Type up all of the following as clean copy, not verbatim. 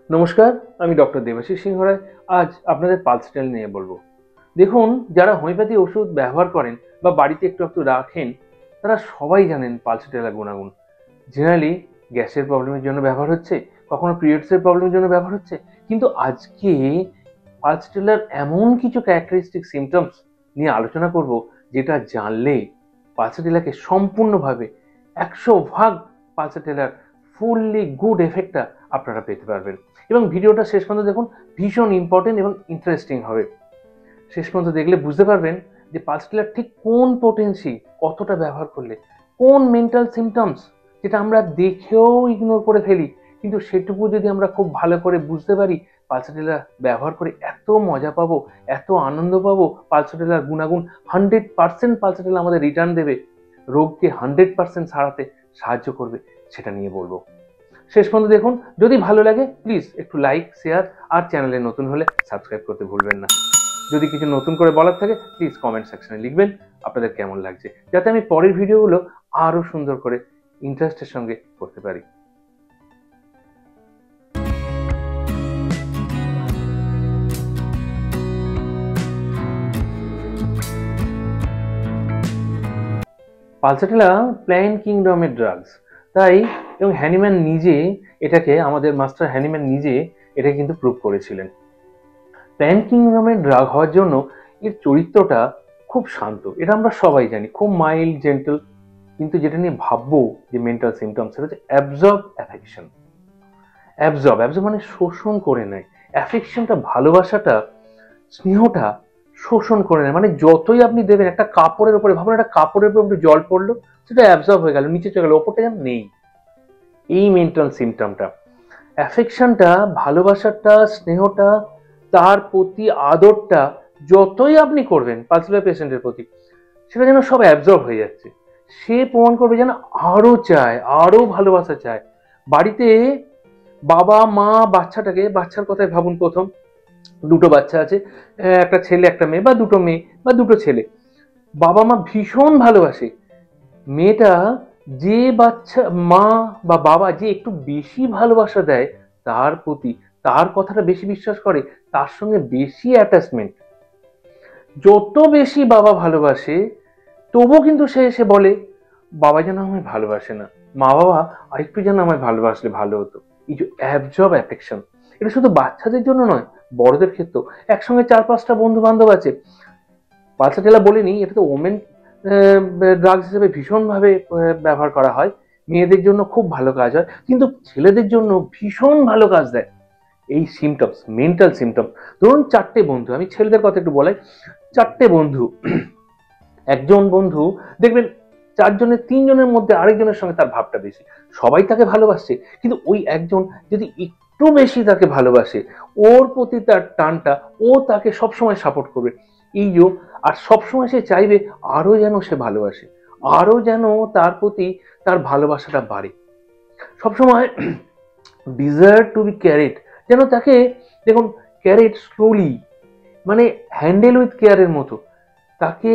নমস্কার, আমি ডক্টর দেবাশিস সিংহ রায়। আজ আপনাদের পালসেটেল নিয়ে বলবো। দেখুন, যারা হোমিওপ্যাথি ওষুধ ব্যবহার করেন বা বাড়িতে একটু একটু রাখেন, তারা সবাই জানেন পালসেটেলের গুণাগুণ। জেনারেলি গ্যাসের প্রবলেমের জন্য ব্যবহার হচ্ছে, কখনো পিরিয়ডসের প্রবলেমের জন্য ব্যবহার হচ্ছে। কিন্তু আজকে পালসেটেলের এমন কিছু ক্যারেক্টারিস্টিক সিমটমস নিয়ে আলোচনা করব, যেটা জানলে পালসেটেলাকে সম্পূর্ণভাবে 100% পালসেটেলার ফুললি গুড এফেক্টটা আপনারা পেতে পারবেন। এবং ভিডিওটা শেষ পর্যন্ত দেখুন, ভীষণ ইম্পর্টেন্ট এবং ইন্টারেস্টিং হবে। শেষ পর্যন্ত দেখলে বুঝতে পারবেন যে পালসেটেলার ঠিক কোন পোটেন্সি কতটা ব্যবহার করলে, কোন মেন্টাল সিমটমস যেটা আমরা দেখেও ইগনোর করে ফেলি, কিন্তু সেটুকু যদি আমরা খুব ভালো করে বুঝতে পারি, পালসেটেলার ব্যবহার করে এত মজা পাবো, এত আনন্দ পাবো। পালসেটেলার গুণাগুণ 100% পালসেটেলার আমাদের রিটার্ন দেবে, রোগকে 100% সারাতে সাহায্য করবে, সেটা নিয়ে বলবো। শেষ পর্যন্ত দেখুন। যদি ভালো লাগে প্লিজ একটু লাইক, শেয়ার, আর চ্যানেলে নতুন হলে সাবস্ক্রাইব করতে ভুলবেন না। যদি কিছু নতুন করে বলার থাকে প্লিজ কমেন্ট সেকশনে লিখবেন আপনাদের কেমন লাগছে, যাতে আমি পরের ভিডিওগুলো আরো সুন্দর করে ইন্টারেস্টের সঙ্গে করতে পারি। পালসেটেলা প্ল্যান্ট কিংডমের ড্রাগস, তাই এবং হ্যানিম্যান নিজে এটাকে, আমাদের মাস্টার হ্যানিম্যান নিজে এটা কিন্তু প্রুভ করেছিলেন। প্ল্যান্ট কিংডমের ড্রাগ হওয়ার জন্য এর চরিত্রটা খুব শান্ত, এটা আমরা সবাই জানি, খুব মাইল্ড জেন্টল। কিন্তু যেটা নিয়ে ভাববো যে মেন্টাল সিমটম, সেটা হচ্ছে অ্যাবজর্ব অ্যাফেকশন। অ্যাবজর্ব মানে শোষণ করে নেয়। অ্যাফেকশনটা, ভালোবাসাটা, স্নেহটা শোষণ করে নেয়। মানে যতই আপনি দেবেন, একটা কাপড়ের উপরে ভাবুন, একটা কাপড়ের উপরে একটু জল পড়লো, সেটা অ্যাবজর্ব হয়ে গেল, নিচে চলে গেল, ওপরটা যেন নেই। এই মেন্টাল সিমটমটা, অ্যাফেকশনটা, ভালোবাসাটা, স্নেহটা, তার প্রতি আদরটা যতই আপনি করবেন পালসেটেলার পেশেন্টের প্রতি, সেটা যেন সব অ্যাবজর্ব হয়ে যাচ্ছে। সে প্রমাণ করবে যেন আরো চায়, আরো ভালোবাসা চায়। বাড়িতে বাবা মা বাচ্চাটাকে, বাচ্চার কথায় ভাবুন, প্রথম দুটো বাচ্চা আছে, একটা ছেলে একটা মেয়ে, বা দুটো মেয়ে বা দুটো ছেলে। বাবা মা ভীষণ ভালোবাসে। মেয়েটা, যে বাচ্চা মা বা বাবা যে একটু বেশি ভালোবাসা দেয় তার প্রতি, তার কথাটা বেশি বিশ্বাস করে, তার সঙ্গে বেশি অ্যাটাচমেন্ট, যত বেশি বাবা ভালোবাসে, তবুও কিন্তু সে এসে বলে বাবা যেন আমায় ভালোবাসে না, মা বাবা আরেকটু যেন আমায় ভালোবাসলে ভালো হতো। এই যে অ্যাবজর্ব অ্যাফেকশন, এটা শুধু বাচ্চাদের জন্য নয়, বড়দের ক্ষেত্রেও। একসঙ্গে 4-5টা বন্ধু বান্ধব আছে, পালসেটেলা বলিনি, এটা তো ওমেন ড্রাগস হিসেবে ভীষণভাবে ব্যবহার করা হয়। মেয়েদের জন্য খুব ভালো কাজ হয়, কিন্তু ছেলেদের জন্য ভীষণ ভালো কাজ দেয় এই সিমটমস, মেন্টাল সিমটমস। ধরুন 4টে বন্ধু, আমি ছেলেদের কথা একটু বলাই। 4টে বন্ধু, একজন বন্ধু দেখবেন 4জনের 3জনের মধ্যে আরেকজনের সঙ্গে তার ভাবটা বেশি, সবাই তাকে ভালোবাসছে, কিন্তু ওই একজন যদি একটু বেশি তাকে ভালোবাসে, ওর প্রতি তার টানটা, ও তাকে সবসময় সাপোর্ট করবে, এই যে, আর সবসময় সে চাইবে আরো যেন সে ভালোবাসে, আরো যেন তার প্রতি তার ভালোবাসাটা বাড়ে। সবসময় ডিজায়ার টু বি ক্যারেড, যেন তাকে, দেখুন, ক্যারেড স্লোলি, মানে হ্যান্ডেল উইথ কেয়ারের মতো তাকে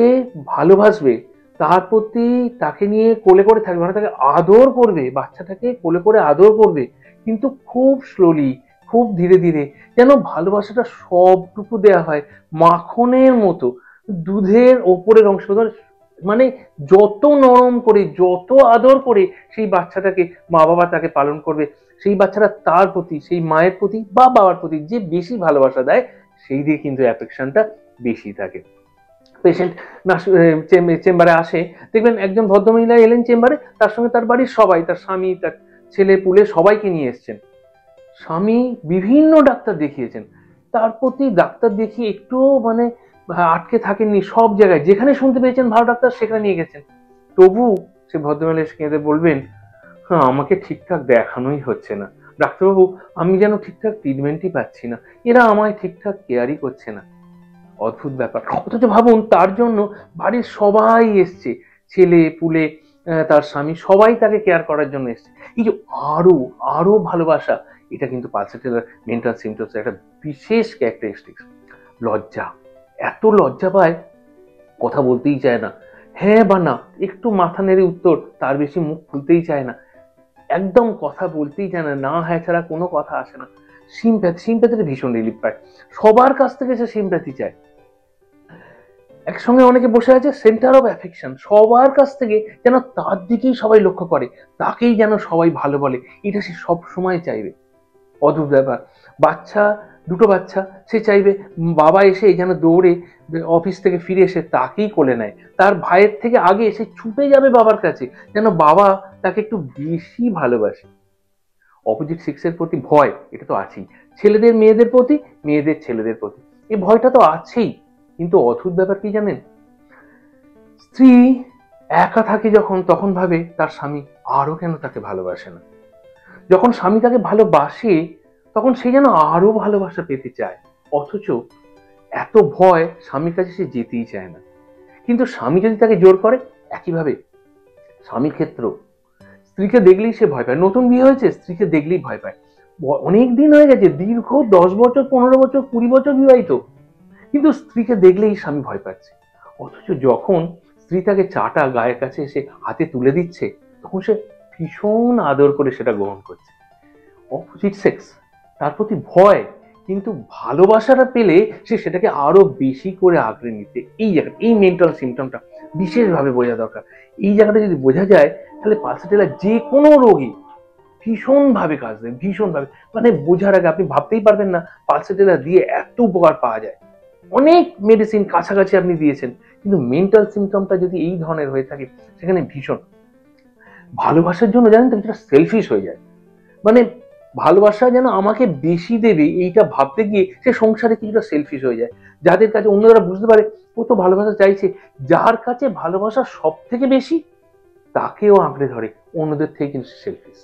ভালোবাসবে, তার প্রতি, তাকে নিয়ে কোলে করে থাকবে, মানে তাকে আদর করবে, বাচ্চাটাকে কোলে করে আদর করবে, কিন্তু খুব স্লোলি, খুব ধীরে ধীরে, যেন ভালোবাসাটা সবটুকু দেয়া হয় মাখনের মতো, দুধের ওপরের অংশ, মানে যত নরম করে, যত আদর করে সেই বাচ্চাটাকে মা বাবা তাকে পালন করবে, সেই বাচ্চাটা তার প্রতি, সেই মায়ের প্রতি বা বাবার প্রতি যে বেশি ভালোবাসা দেয়, সেই দিয়ে কিন্তু অ্যাফেকশনটা বেশি থাকে। পেশেন্ট চেম্বারে আসে, দেখবেন একজন ভদ্রমহিলা এলেন চেম্বারে, তার সঙ্গে তার বাড়ির সবাই, তার স্বামী, তার ছেলে পুলে সবাইকে নিয়ে এসছেন। স্বামী বিভিন্ন ডাক্তার দেখিয়েছেন, তার প্রতি ডাক্তার দেখিয়ে একটু মানে আটকে থাকেননি, সব জায়গায় যেখানে শুনতে পেয়েছেন ভালো ডাক্তার সেখানে নিয়ে গেছেন। তবু সে ভদ্রমহিলা এসে কেঁদে বলবেন, হ্যাঁ, আমাকে ঠিকঠাক দেখানোই হচ্ছে না ডাক্তারবাবু, আমি যেন ঠিকঠাক ট্রিটমেন্টই পাচ্ছি না, এরা আমায় ঠিকঠাক কেয়ারই করছে না। অদ্ভুত ব্যাপার। অথচ ভাবুন, তার জন্য বাড়ির সবাই এসছে, ছেলে পুলে, তার স্বামী, সবাই তাকে কেয়ার করার জন্য এসছে। এই যে আরো আরো ভালোবাসা, এটা কিন্তু পালসেটেলার মেন্টাল সিমটমস একটা বিশেষ ক্যারেক্টারিস্টিক্স। লজ্জা, এত লজ্জা পায়, কথা বলতেই চায় না, হ্যাঁ বা না একটু মাথা নেড়ে উত্তর, তার বেশি মুখ খুলতেই চায় না। একদম কথা বলতেই চায় না, না হ্যাঁ ছাড়া কোনো কথা আসে না। সিম্প্যাথিতে ভীষণ রিলিফ পায়, সবার কাছ থেকে সে সিম্প্যাথি চায়। একসঙ্গে অনেকে বসে আছে, সেন্টার অফ অ্যাফেকশন, সবার কাছ থেকে যেন তার দিকেই সবাই লক্ষ্য করে, তাকেই যেন সবাই ভালো বলে, এটা সে সব সময় চাইবে। অদ্ভুত ব্যাপার। দুটো বাচ্চা, সে চাইবে বাবা এসে যেন দৌড়ে অফিস থেকে ফিরে এসে তাকেই কোলে নেয়, তার ভাইয়ের থেকে আগে এসে ছুটে যাবে বাবার কাছে, যেন বাবা তাকে একটু বেশি ভালোবাসে। অপোজিট সেক্সের প্রতি ভয়, এটা তো আছেই, ছেলেদের মেয়েদের প্রতি, মেয়েদের ছেলেদের প্রতি, এই ভয়টা তো আছেই। কিন্তু অদ্ভুত ব্যাপার কি জানেন, স্ত্রী একা থাকে যখন, তখন ভাবে তার স্বামী আরো কেন তাকে ভালোবাসে না। যখন স্বামী তাকে ভালোবাসে, তখন সে যেন আরো ভালোবাসা পেতে চায়, অথচ এত ভয় স্বামীর কাছে সে যেতেই চায় না। কিন্তু স্বামী যদি তাকে জোর করে, একইভাবে স্বামীর ক্ষেত্র, স্ত্রীকে দেখলেই সে ভয় পায়। নতুন বিয়ে হয়েছে, স্ত্রীকে দেখলেই ভয় পায়। অনেক দিন হয়ে গেছে, দীর্ঘ 10 বছর, 15 বছর, 20 বছর বিবাহিত, কিন্তু স্ত্রীকে দেখলেই স্বামী ভয় পাচ্ছে। অথচ যখন স্ত্রী তাকে চাটা গায়ের কাছে এসে হাতে তুলে দিচ্ছে, তখন সে ভীষণ আদর করে সেটা গ্রহণ করছে। অপোজিট সেক্স, তার প্রতি ভয়, কিন্তু ভালোবাসাটা পেলে সে সেটাকে আরো বেশি করে আঁকড়ে নিতে। এই জায়গা, এই মেন্টাল সিমটমটা বিশেষভাবে বোঝা দরকার। এই জায়গাটা যদি বোঝা যায়, তাহলে পালসেটেলা যে কোনো রোগী ভীষণভাবে কাজ দেয়, ভীষণভাবে। মানে বোঝার আগে আপনি ভাবতেই পারবেন না পালসেটেলা দিয়ে এত উপকার পাওয়া যায়। অনেক মেডিসিন কাছাকাছি আপনি দিয়েছেন, কিন্তু মেন্টাল সিমটমটা যদি এই ধরনের হয়ে থাকে, সেখানে ভীষণ ভালোবাসার জন্য জানেন তো কিছুটা সেলফিশ হয়ে যায়। মানে ভালোবাসা যেন আমাকে বেশি দেবে, এইটা ভাবতে গিয়ে সে সংসারে কিছুটা সেলফিশ হয়ে যায়। যাদের কাছে অন্যরা বুঝতে পারে ও তো ভালোবাসা চাইছে, যার কাছে ভালোবাসা সব থেকে বেশি, তাকেও আঁকড়ে ধরে, অন্যদের থেকে কিন্তু সেলফিশ।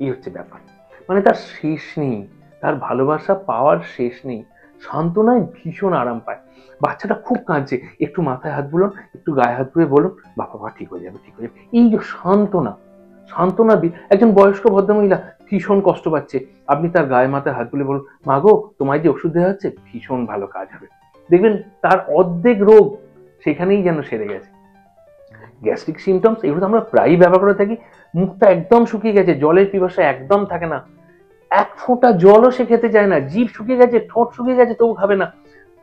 এই হচ্ছে ব্যাপার। মানে তার শেষ নেই, তার ভালোবাসা পাওয়ার শেষ নেই। সান্ত্বনায় ভীষণ আরাম পায়। বাচ্চাটা খুব কাঁদছে, একটু মাথায় হাত বুলুন, একটু গায়ে হাত বুয়ে বলুন বাবা ঠিক হয়ে যাবে, ঠিক হয়ে যাবে। এই যে সান্ত্বনা, একজন বয়স্ক ভদ্রমহিলা ভীষণ কষ্ট পাচ্ছে, আপনি তার গায়ে মাথায় হাত বুলে বলুন মা গো তোমায় যে ওষুধ দেওয়া হচ্ছে ভীষণ ভালো কাজ হবে, দেখবেন তার অর্ধেক রোগ সেখানেই যেন সেরে গেছে। গ্যাস্ট্রিক সিমটমস, এগুলো আমরা প্রায়ই ব্যবহার করে থাকি। মুখটা একদম শুকিয়ে গেছে, জলের পিপাসা একদম থাকে না, এক ফোঁটা জলও সে খেতে চায় না, জিভ শুকিয়ে গেছে, ঠোঁট শুকিয়ে গেছে, তবু খাবে না।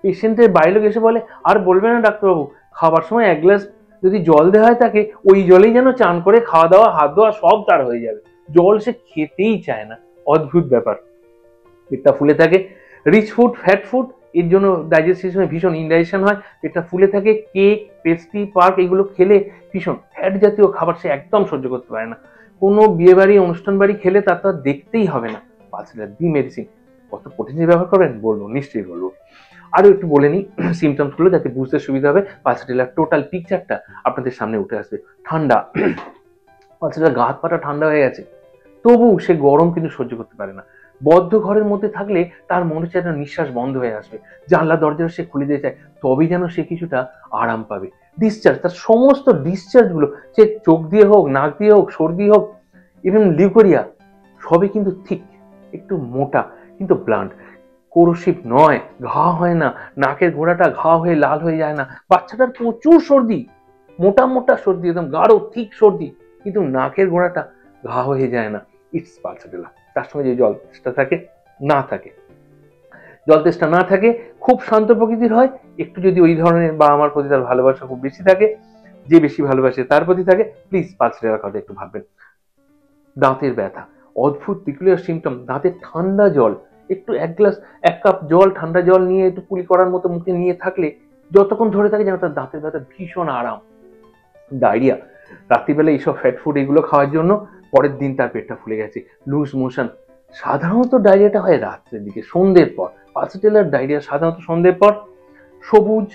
পেশেন্টের বাইরে লোক এসে বলে আর বলবে না ডাক্তারবাবু, খাবার সময় 1 গ্লাস যদি জল দেওয়া হয় তাকে, ওই জলেই যেন চান করে খাওয়া দাওয়া হাত ধোয়া সব তার হয়ে যাবে। জল সে খেতেই চায় না। অদ্ভুত ব্যাপার। পেটটা ফুলে থাকে, রিচ ফুড, ফ্যাট ফুড, এর জন্য ডাইজেস্ট সিস্টেমে ভীষণ ইনডাইজেশন হয়, পেটটা ফুলে থাকে। কেক, পেস্ট্রি, পার্ক এগুলো খেলে ভীষণ ফ্যাট জাতীয় খাবার সে একদম সহ্য করতে পারে না। কোনো বিয়ে বাড়ি, অনুষ্ঠান বাড়ি খেলে তার তো দেখতেই হবে না। পালসেটেলা দি মেডিসিন। কত পটেন্সি ব্যবহার করবেন বলবো, নিশ্চয়ই বলবো। আরো একটু বলে নিই সিমটমস গুলো, যাতে বুঝতে সুবিধা হবে। পালসেটেলার টোটাল পিকচারটা আপনাদের সামনে উঠে আসবে। ঠান্ডা, পালসেটেলার গা হাত পাটা ঠান্ডা হয়ে গেছে, তবু সে গরম কিন্তু সহ্য করতে পারে না। বদ্ধ ঘরের মধ্যে থাকলে তার মনে হচ্ছে যেন নিঃশ্বাস বন্ধ হয়ে আসবে, জানলা দরজা সে খুলে দিতে চায়, তবেই যেন সে কিছুটা আরাম পাবে। ডিসচার্জ, তার সমস্ত ডিসচার্জ গুলো, সে চোখ দিয়ে হোক, নাক দিয়ে হোক, সর্দি হোক, ইভেন লিউকোরিয়া, সবই কিন্তু ঠিক, একটু মোটা কিন্তু ব্লান্ট। কোরসিভ নয়, ঘা হয় না, নাকের গোড়াটা ঘা হয়ে লাল হয়ে যায় না। বাচ্চাটার প্রচুর সর্দি, মোটা মোটা সর্দি, একদম গাঢ় ঠিক সর্দি, কিন্তু নাকের গোড়াটা ঘা হয়ে যায় না। ইটস পালসেটেলা। তার সঙ্গে যে জল তেষ্টা থাকে না থাকে, জল তেষ্টা না থাকে, খুব শান্ত প্রকৃতির হয়, একটু যদি ওই ধরনের বা আমার প্রতি তার ভালোবাসা খুব বেশি থাকে, যে বেশি ভালোবাসে তার প্রতি থাকে, প্লিজ পালসেটেলার কথা একটু ভাববেন। দাঁতের ব্যথা, অদ্ভুত পিকুলিয়ার সিমটম, দাঁতের ঠান্ডা জল, একটু 1 কাপ জল, ঠান্ডা জল নিয়ে একটু কুলি করার মতো মুখে নিয়ে থাকলে যতক্ষণ ধরে থাকে যেন তার দাঁতের ব্যথা ভীষণ আরাম। ডায়রিয়া, রাত্রিবেলা এইসব ফ্যাট ফুড এগুলো খাওয়ার জন্য পরের দিন তার পেটটা ফুলে গেছে। লুজ মোশন, সাধারণত ডায়রিয়াটা হয় রাত্রের দিকে, সন্ধ্যের পর। পালসেটেলার ডায়রিয়া সাধারণত সন্ধ্যের পর। সবুজ,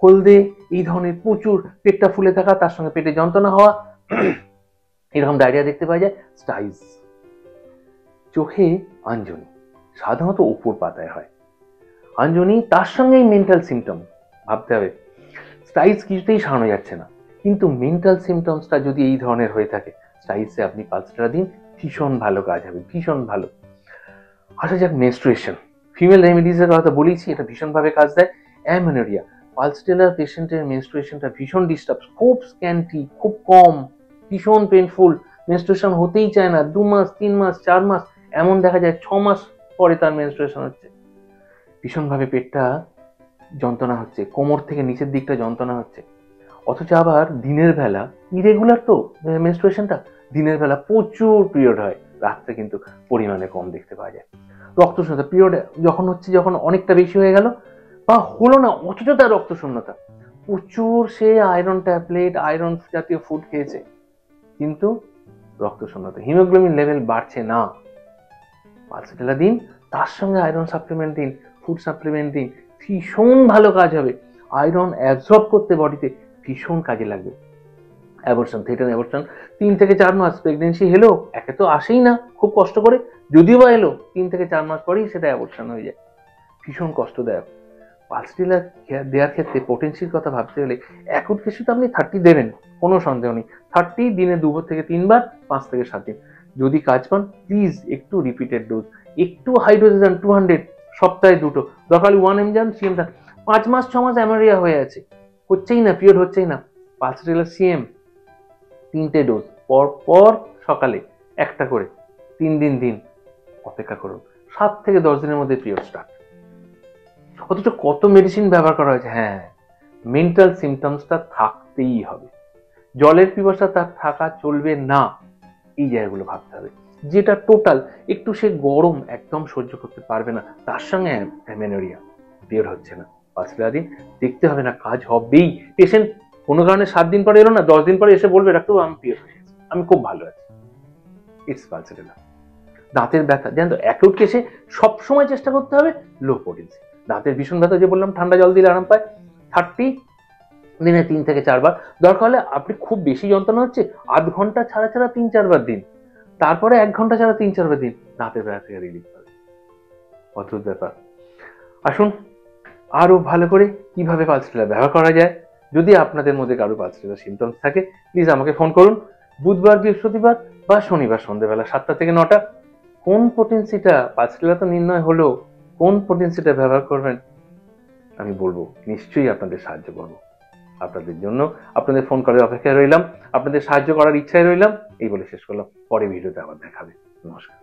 হলদে এই ধরনের প্রচুর পেটটা ফুলে থাকা, তার সঙ্গে পেটে যন্ত্রণা হওয়া, এরকম ডায়রিয়া দেখতে পাওয়া যায়। স্টাইস, চোখে আঞ্জনি, সাধারণত উপর পাতায় হয় আঞ্জনি, তার সঙ্গে মেন্টাল সিমটম ভাবতে হবে। স্টাইস কিছুতেই সারানো যাচ্ছে না, কিন্তু মেন্টাল সিমটমসটা যদি এই ধরনের হয়ে থাকে, স্টাইসে আপনি পালসেটেলা দিন, ভীষণ ভালো কাজ হবে, ভীষণ ভালো। আসা যাক মেনস্ট্রুয়েশন, ফিমেল রেমেডিসের কথা বলেছি, এটা ভীষণভাবে কাজ দেয়। অ্যামেনোরিয়া, পালসেটেলার পেশেন্টের মেনস্ট্রুয়েশনটা ভীষণ ডিস্টার্ব, খুব স্ক্যান্টি, খুব কম, ভীষণ পেনফুল, মেনস্ট্রুয়েশন হতেই চায় না, 2 মাস 3 মাস 4 মাস, এমন দেখা যায় 6 মাস পরে তার মেনস্ট্রুয়েশন হচ্ছে। ভীষণভাবে পেটটা যন্ত্রণা হচ্ছে, কোমর থেকে নিচের দিকটা যন্ত্রণা হচ্ছে। অথচ আবার দিনের বেলা ইরেগুলার তো মেনস্ট্রুয়েশনটা, দিনের বেলা প্রচুর পিরিয়ড হয়, রাত্রে কিন্তু পরিমাণে কম দেখতে পাওয়া যায়। রক্ত শূন্যতা পিরিয়ড যখন হচ্ছে, যখন অনেকটা বেশি হয়ে গেল বা হলো না, অথচ তার রক্ত শূন্যতা, প্রচুর সে আয়রন ট্যাবলেট, আয়রন জাতীয় ফুড খেয়েছে, কিন্তু রক্ত শূন্যতা, হিমোগ্লোবিন লেভেল বাড়ছে না। পালসেটেলা দিন, তার সঙ্গে আয়রন সাপ্লিমেন্ট দিন, ফুড সাপ্লিমেন্ট দিন, ভীষণ ভালো কাজ হবে। আয়রন অ্যাবজর্ব করতে বডিতে ভীষণ কাজে লাগবে। অ্যাবর্শন, থেটান অ্যাবর্শন 3 থেকে 4 মাস প্রেগনেন্সি হলো, একে তো আসেই না খুব কষ্ট করে, যদিও বা এলো 3 থেকে 4 মাস পরেই সেটা অ্যাবর্শন হয়ে যায়, ভীষণ কষ্টদায়ক। পালসেটেলা দেওয়ার ক্ষেত্রে পোটেন্সির কথা ভাবতে হলে অ্যাকুট কেসে তো আপনি 30 দেবেন, কোনো সন্দেহ নেই। 30 দিনে 2 থেকে 3 বার, 5 থেকে 7 দিন। যদি কাজ পান প্লিজ একটু রিপিটেড ডোজ, একটু হাই ডোজে যান, 200, সপ্তাহে 2টো, দরকার 1 যান, সিএম যান। 5 মাস 6 মাস অ্যামেরিয়া হয়ে আছে, হচ্ছেই না, পিরিয়ড হচ্ছেই না, পালসেটেলা সিএম 3টে ডোজ, পর সকালে একটা করে 3 দিন অপেক্ষা করুন, 7 থেকে 10 দিনের মধ্যে পিরিয়ড স্টার্ট। অথচ কত মেডিসিন ব্যবহার করা হয়েছে। হ্যাঁ, মেন্টাল সিমটমসটা থাকতেই হবে, জলের পিপাসা তার থাকা চলবে না, এই জায়গাগুলো ভাবতে হবে। যেটা টোটাল একটু সে গরম একদম সহ্য করতে পারবে না, তার সঙ্গে অ্যামেনোরিয়া, পিরিয়ড হচ্ছে না, 5 দিন দেখতে হবে না, কাজ হবেই। পেশেন্ট কোনো কারণে 7 দিন পরে এলো না, 10 দিন পরে এসে বলবে ডাক্তার আমি পিরিয়ড হয়ে গেছে, আমি খুব ভালো আছি। ইটস পালসেটেলা। দাঁতের ব্যথা জানেন তো, অ্যাকিউট কেসে সবসময় চেষ্টা করতে হবে লো পোটেন্সি। দাঁতের ভীষণ ব্যথা, যে বললাম ঠান্ডা জল দিলে আরাম পায়, 30 দিনে 3 থেকে 4 বার, দরকার হলে আপনি খুব বেশি যন্ত্রণা হচ্ছে, আধ ঘন্টা ছাড়া 3-4 বার দিন, তারপরে 1 ঘন্টা ছাড়া 3-4 বার দিন, দাঁতের ব্যথা থেকে রিলিফ পাবে। অদ্ভুত ব্যাপার। আসুন আরো ভালো করে কিভাবে পালসেটেলা ব্যবহার করা যায়, যদি আপনাদের মধ্যে কারো পালসেটেলা সিমটমস থাকে প্লিজ আমাকে ফোন করুন, বুধবার, বৃহস্পতিবার বা শনিবার সন্ধ্যেবেলা 7টা থেকে 9টা। কোন পোটেন্সিটা, পালসেটেলা তো নির্ণয় হলো, কোন পোটেন্সিটা ব্যবহার করবেন আমি বলবো, নিশ্চয়ই আপনাদের সাহায্য করবো। আপনাদের জন্য আপনাদের ফোন কলের অপেক্ষায় রইলাম, আপনাদের সাহায্য করার ইচ্ছায় রইলাম, এই বলে শেষ করলাম। পরে ভিডিওতে আবার দেখাবে। নমস্কার।